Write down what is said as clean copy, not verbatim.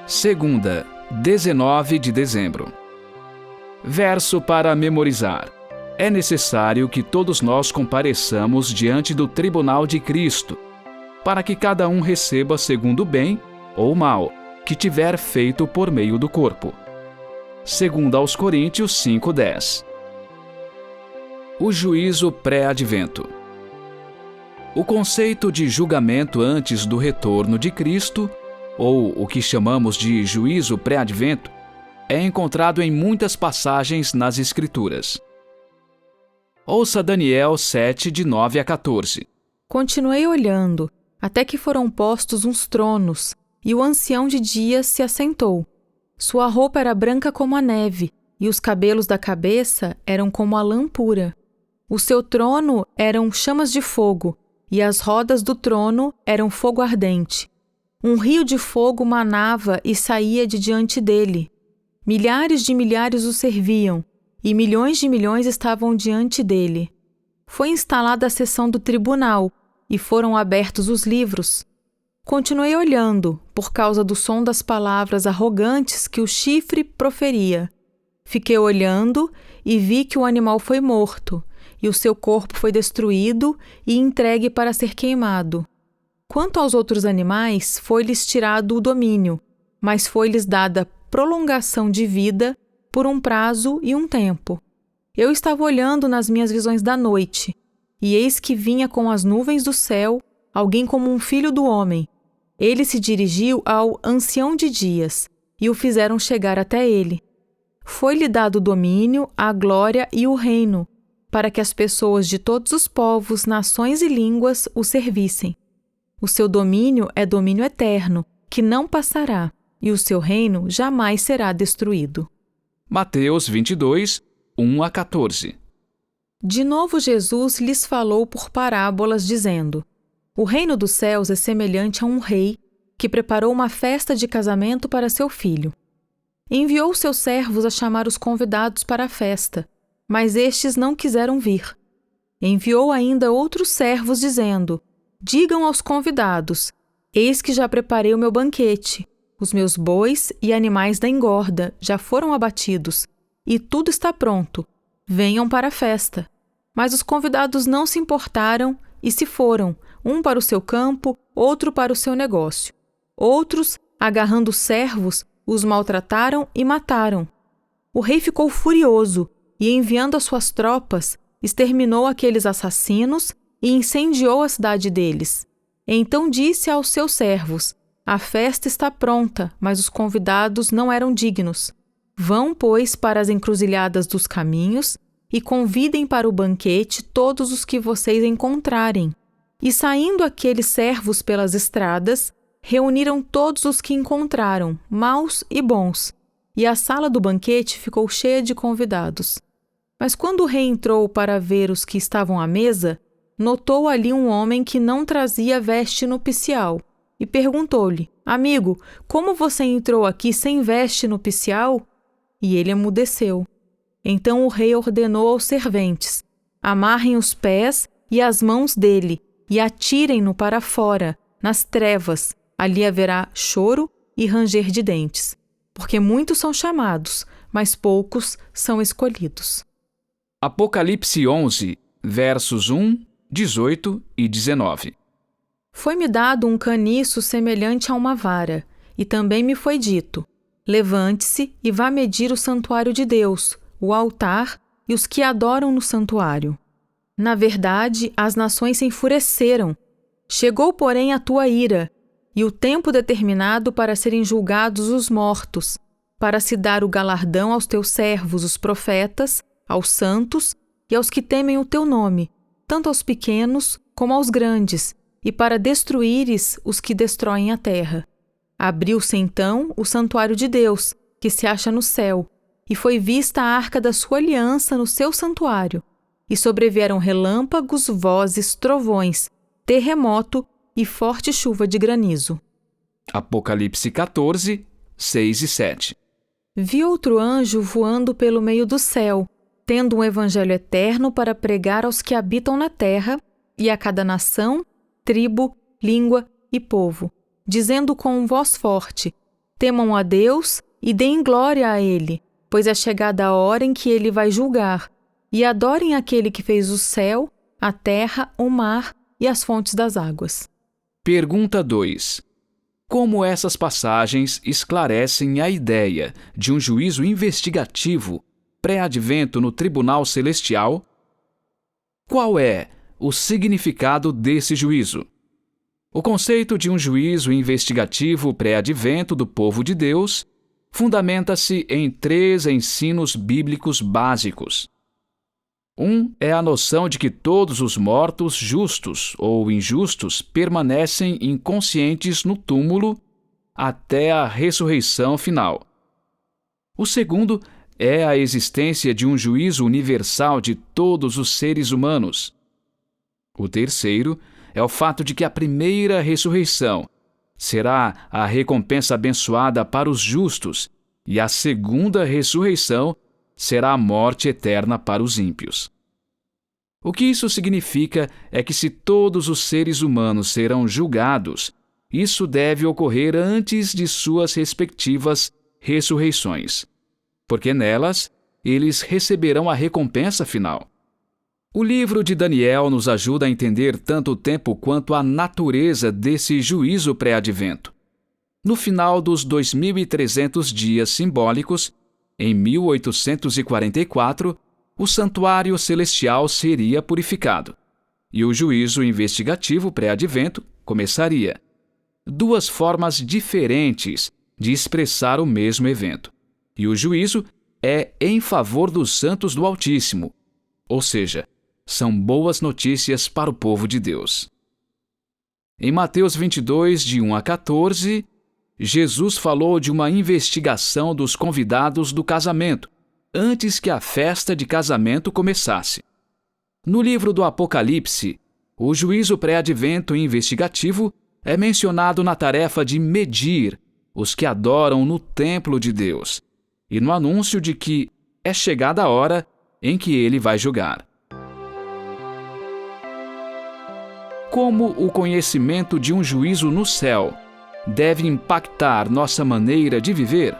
Segunda, 19 de dezembro. Verso para memorizar. É necessário que todos nós compareçamos diante do tribunal de Cristo, para que cada um receba segundo o bem ou mal que tiver feito por meio do corpo. Segundo aos Coríntios 5:10. O juízo pré-advento. O conceito de julgamento antes do retorno de Cristo, ou o que chamamos de juízo pré-advento, é encontrado em muitas passagens nas Escrituras. Ouça Daniel 7, de 9 a 14. Continuei olhando, até que foram postos uns tronos, e o ancião de dias se assentou. Sua roupa era branca como a neve, e os cabelos da cabeça eram como a lã pura. O seu trono eram chamas de fogo, e as rodas do trono eram fogo ardente. Um rio de fogo manava e saía de diante dele. Milhares de milhares o serviam, e milhões de milhões estavam diante dele. Foi instalada a sessão do tribunal, e foram abertos os livros. Continuei olhando, por causa do som das palavras arrogantes que o chifre proferia. Fiquei olhando e vi que o animal foi morto, e o seu corpo foi destruído e entregue para ser queimado. Quanto aos outros animais, foi-lhes tirado o domínio, mas foi-lhes dada prolongação de vida por um prazo e um tempo. Eu estava olhando nas minhas visões da noite, e eis que vinha com as nuvens do céu alguém como um filho do homem. Ele se dirigiu ao ancião de dias, e o fizeram chegar até ele. Foi-lhe dado o domínio, a glória e o reino, para que as pessoas de todos os povos, nações e línguas o servissem. O seu domínio é domínio eterno, que não passará, e o seu reino jamais será destruído. Mateus 22, 1 a 14. De novo Jesus lhes falou por parábolas, dizendo: O reino dos céus é semelhante a um rei que preparou uma festa de casamento para seu filho. Enviou seus servos a chamar os convidados para a festa, mas estes não quiseram vir. Enviou ainda outros servos, dizendo: Digam aos convidados: Eis que já preparei o meu banquete. Os meus bois e animais da engorda já foram abatidos, e tudo está pronto. Venham para a festa. Mas os convidados não se importaram e se foram, um para o seu campo, outro para o seu negócio. Outros, agarrando os servos, os maltrataram e mataram. O rei ficou furioso e, enviando as suas tropas, exterminou aqueles assassinos e incendiou a cidade deles. Então disse aos seus servos: A festa está pronta, mas os convidados não eram dignos. Vão, pois, para as encruzilhadas dos caminhos e convidem para o banquete todos os que vocês encontrarem. E saindo aqueles servos pelas estradas, reuniram todos os que encontraram, maus e bons, e a sala do banquete ficou cheia de convidados. Mas quando o rei entrou para ver os que estavam à mesa, notou ali um homem que não trazia veste nupcial, e perguntou-lhe: Amigo, como você entrou aqui sem veste nupcial? E ele emudeceu. Então o rei ordenou aos serventes: Amarrem os pés e as mãos dele, e atirem-no para fora, nas trevas. Ali haverá choro e ranger de dentes, porque muitos são chamados, mas poucos são escolhidos. Apocalipse 11, versos 1, 18 e 19. Foi-me dado um caniço semelhante a uma vara, e também me foi dito: Levante-se e vá medir o santuário de Deus, o altar e os que adoram no santuário. Na verdade, as nações se enfureceram. Chegou, porém, a tua ira, e o tempo determinado para serem julgados os mortos, para se dar o galardão aos teus servos, os profetas, aos santos e aos que temem o teu nome, tanto aos pequenos como aos grandes, e para destruíres os que destroem a terra. Abriu-se então o santuário de Deus, que se acha no céu, e foi vista a arca da sua aliança no seu santuário, e sobrevieram relâmpagos, vozes, trovões, terremoto e forte chuva de granizo. Apocalipse 14, 6 e 7. Vi outro anjo voando pelo meio do céu, tendo um evangelho eterno para pregar aos que habitam na terra e a cada nação, tribo, língua e povo, dizendo com voz forte: Temam a Deus e deem glória a Ele, pois é chegada a hora em que Ele vai julgar, e adorem aquele que fez o céu, a terra, o mar e as fontes das águas. Pergunta 2. Como essas passagens esclarecem a ideia de um juízo investigativo pré-advento no tribunal celestial? Qual é o significado desse juízo? O conceito de um juízo investigativo pré-advento do povo de Deus fundamenta-se em 3 ensinos bíblicos básicos. É a noção de que todos os mortos, justos ou injustos, permanecem inconscientes no túmulo até a ressurreição final. O segundo é a existência de um juízo universal de todos os seres humanos. O terceiro é o fato de que a primeira ressurreição será a recompensa abençoada para os justos e a segunda ressurreição será a morte eterna para os ímpios. O que isso significa é que se todos os seres humanos serão julgados, isso deve ocorrer antes de suas respectivas ressurreições, porque nelas eles receberão a recompensa final. O livro de Daniel nos ajuda a entender tanto o tempo quanto a natureza desse juízo pré-advento. No final dos 2.300 dias simbólicos, em 1844, o santuário celestial seria purificado, e o juízo investigativo pré-advento começaria. 2 formas diferentes de expressar o mesmo evento. E o juízo é em favor dos santos do Altíssimo, ou seja, são boas notícias para o povo de Deus. Em Mateus 22, de 1 a 14, Jesus falou de uma investigação dos convidados do casamento, antes que a festa de casamento começasse. No livro do Apocalipse, o juízo pré-advento investigativo é mencionado na tarefa de medir os que adoram no templo de Deus e no anúncio de que é chegada a hora em que ele vai julgar. Como o conhecimento de um juízo no céu deve impactar nossa maneira de viver?